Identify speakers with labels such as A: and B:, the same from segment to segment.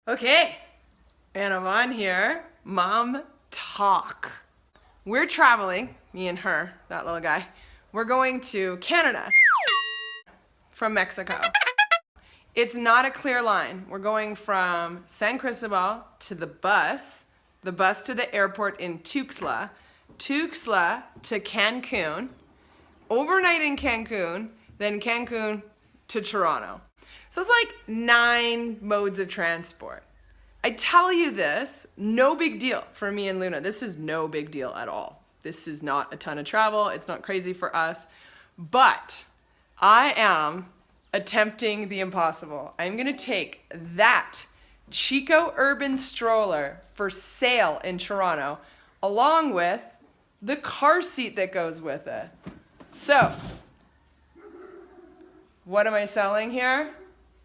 A: Okay, and I'm on here, Mom Talk. We're traveling, me and her, that little guy. We're going to Canada from Mexico. It's not a clear line. We're going from San Cristobal to the bus to the airport in Tuxtla to Cancun, overnight in Cancun, then Cancun to Toronto. So it's like 9 modes of transport. I tell you this, no big deal for me and Luna. This is no big deal at all. This is not a ton of travel. It's not crazy for us. But I am attempting the impossible. I'm gonna take that Chico Urban stroller for sale in Toronto, along with the car seat that goes with it. So, what am I selling here?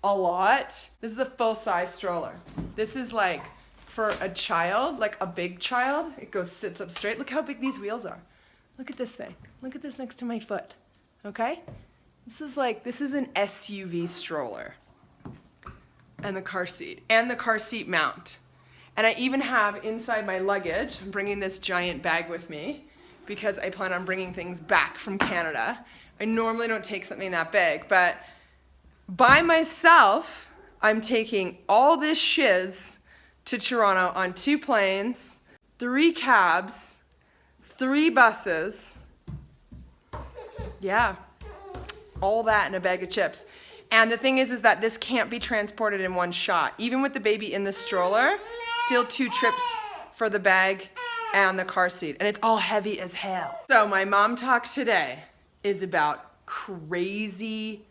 A: A lot. This is a full-size stroller. This is like for a child, like a big child. It sits up straight. Look how big these wheels are. Look at this thing. Look at this next to my foot. Okay? This is an SUV stroller. And the car seat mount. And I even have inside my luggage, I'm bringing this giant bag with me because I plan on bringing things back from Canada. I normally don't take something that big, but by myself, I'm taking all this shiz to Toronto on 2 planes, 3 cabs, 3 buses. Yeah, all that in a bag of chips. And the thing is that this can't be transported in one shot. Even with the baby in the stroller, still 2 trips for the bag and the car seat. And it's all heavy as hell. So my mom talk today is about crazy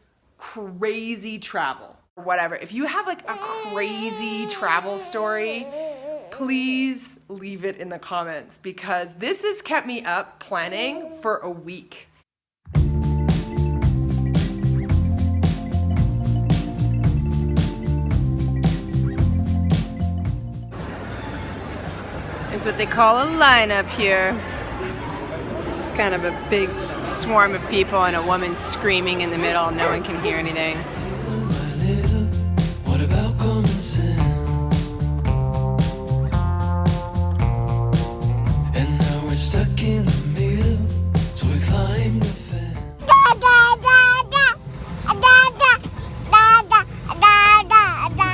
A: travel. Whatever. If you have like a crazy travel story, please leave it in the comments because this has kept me up planning for a week. Is what they call a lineup here. It's just kind of a big swarm of people and a woman screaming in the middle. No one can hear anything. What about common sense? And now we're stuck in the middle, so we climb the fence.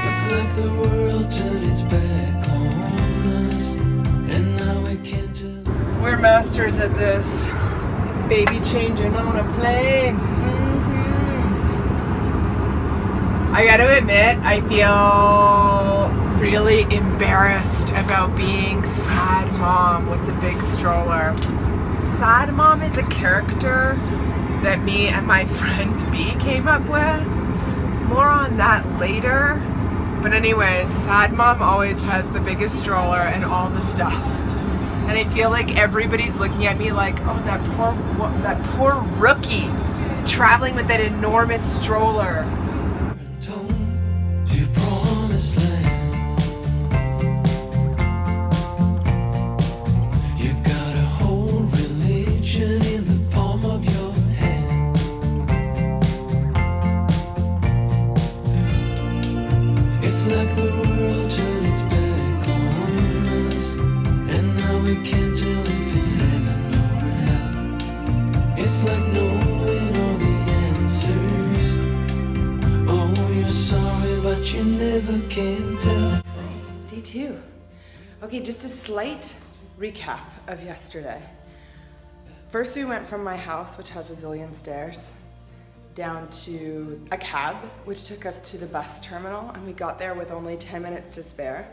A: It's like the world turned its back on us, and now we can't tell. We're masters at this. Baby changing on a plane. I gotta admit, I feel really embarrassed about being Sad Mom with the big stroller. Sad Mom is a character that me and my friend B came up with. More on that later. But anyways, Sad Mom always has the biggest stroller and all the stuff. And I feel like everybody's looking at me like, oh, that poor rookie traveling with that enormous stroller. You got a whole religion in the palm of your hand. It's like the world turned its back on us, and now we can't tell if it's heaven or hell. It's like knowing all the answers. Oh, you're sorry, but you never can tell. Day 2. Okay, just a slight recap of yesterday. First, we went from my house, which has a zillion stairs, down to a cab, which took us to the bus terminal, and we got there with only 10 minutes to spare.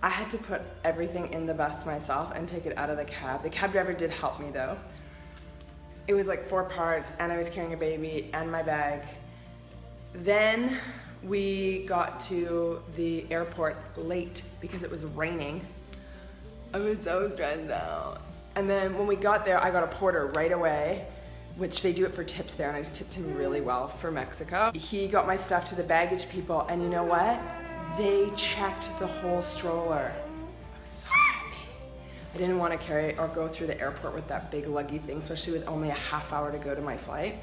A: I had to put everything in the bus myself and take it out of the cab. The cab driver did help me though. It was like 4 parts, and I was carrying a baby and my bag. Then we got to the airport late because it was raining. I was so stressed out. And then when we got there, I got a porter right away, which they do it for tips there, and I just tipped him really well for Mexico. He got my stuff to the baggage people, and you know what? They checked the whole stroller. I was so happy. I didn't want to carry or go through the airport with that big luggy thing, especially with only a half hour to go to my flight.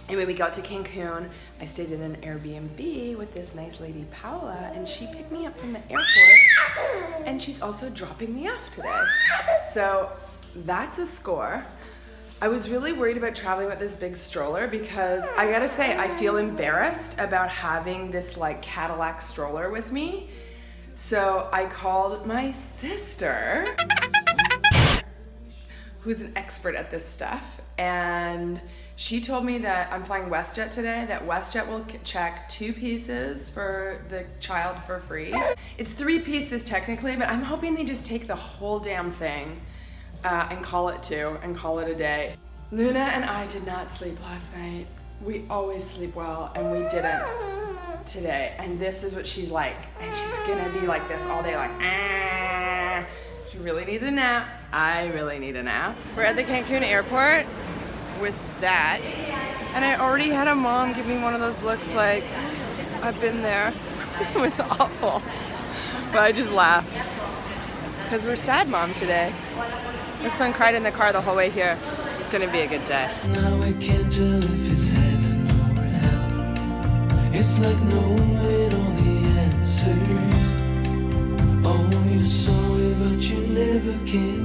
B: And when we got to Cancun, I stayed in an Airbnb with this nice lady, Paula, and she picked me up from the airport, and she's also dropping me off today. So that's a score. I was really worried about traveling with this big stroller because I gotta say, I feel embarrassed about having this like Cadillac stroller with me. So I called my sister, who's an expert at this stuff, and she told me that I'm flying WestJet today, that WestJet will check 2 pieces for the child for free. It's 3 pieces technically, but I'm hoping they just take the whole damn thing and call it 2 and call it a day. Luna and I did not sleep last night. We always sleep well, and we didn't today. And this is what she's like. And she's gonna be like this all day, like, ah. She really needs a nap. I really need a nap. We're at the Cancun airport with that. And I already had a mom give me one of those looks like, I've been there. It was awful. But I just laughed. Because we're sad mom today. My son cried in the car the whole way here. It's gonna be a good day.
A: Now we can't tell if it's heaven or hell. It's like knowing all the answers. Oh, you're sorry, but you never can